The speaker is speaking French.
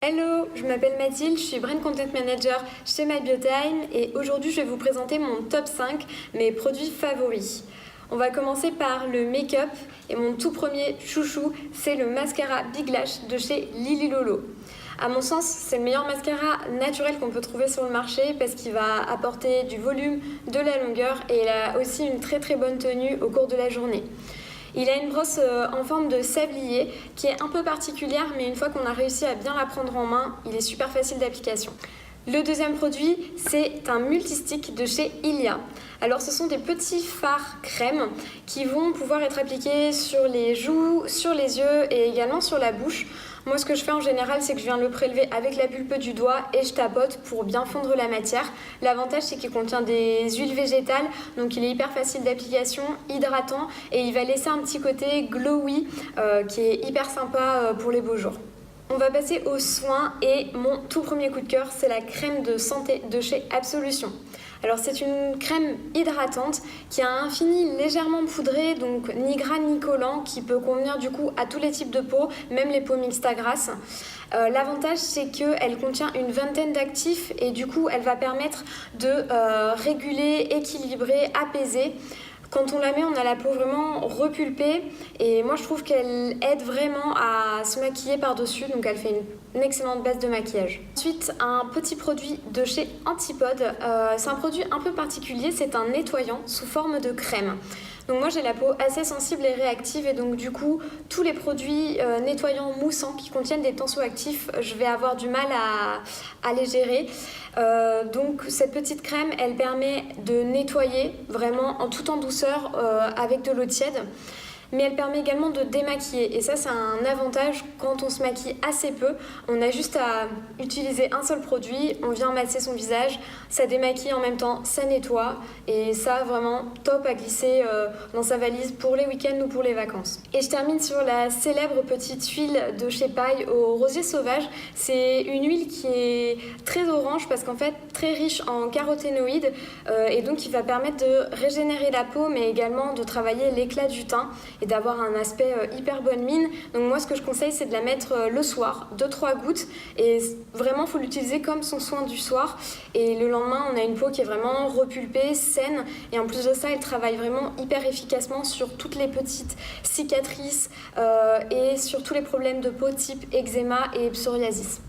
Hello, je m'appelle Mathilde, je suis Brand Content Manager chez MyBiotime et aujourd'hui je vais vous présenter mon top 5, mes produits favoris. On va commencer par le make-up et mon tout premier chouchou, c'est le mascara Big Lash de chez Lily Lolo. À mon sens, c'est le meilleur mascara naturel qu'on peut trouver sur le marché parce qu'il va apporter du volume, de la longueur et il a aussi une très bonne tenue au cours de la journée. Il a une brosse en forme de sablier qui est un peu particulière, mais une fois qu'on a réussi à bien la prendre en main, il est super facile d'application. Le deuxième produit, c'est un multistick de chez Ilia. Alors ce sont des petits fards crème qui vont pouvoir être appliqués sur les joues, sur les yeux et également sur la bouche. Moi ce que je fais en général, c'est que je viens le prélever avec la pulpe du doigt et je tapote pour bien fondre la matière. L'avantage c'est qu'il contient des huiles végétales, donc il est hyper facile d'application, hydratant et il va laisser un petit côté glowy qui est hyper sympa pour les beaux jours. On va passer aux soins et mon tout premier coup de cœur, c'est la crème de santé de chez Absolution. Alors c'est une crème hydratante qui a un fini légèrement poudré, donc ni gras ni collant, qui peut convenir du coup à tous les types de peau, même les peaux mixtes à grasse. L'avantage c'est qu'elle contient une vingtaine d'actifs et du coup elle va permettre de réguler, équilibrer, apaiser. Quand on la met, on a la peau vraiment repulpée et moi je trouve qu'elle aide vraiment à se maquiller par-dessus, donc elle fait une excellente base de maquillage. Ensuite, un petit produit de chez Antipode, c'est un produit un peu particulier, c'est un nettoyant sous forme de crème. Donc moi j'ai la peau assez sensible et réactive et donc du coup tous les produits nettoyants moussants qui contiennent des tensioactifs, je vais avoir du mal à les gérer. Donc cette petite crème elle permet de nettoyer vraiment en tout en douceur avec de l'eau tiède. Mais elle permet également de démaquiller et ça c'est un avantage quand on se maquille assez peu. On a juste à utiliser un seul produit, on vient masser son visage, ça démaquille en même temps, ça nettoie et ça vraiment top à glisser dans sa valise pour les week-ends ou pour les vacances. Et je termine sur la célèbre petite huile de chez Paille au rosier sauvage. C'est une huile qui est très orange parce qu'en fait très riche en caroténoïdes et donc il va permettre de régénérer la peau mais également de travailler l'éclat du teint et d'avoir un aspect hyper bonne mine. Donc moi ce que je conseille c'est de la mettre le soir, 2-3 gouttes et vraiment il faut l'utiliser comme son soin du soir et le lendemain on a une peau qui est vraiment repulpée, saine et en plus de ça elle travaille vraiment hyper efficacement sur toutes les petites cicatrices et sur tous les problèmes de peau type eczéma et psoriasis.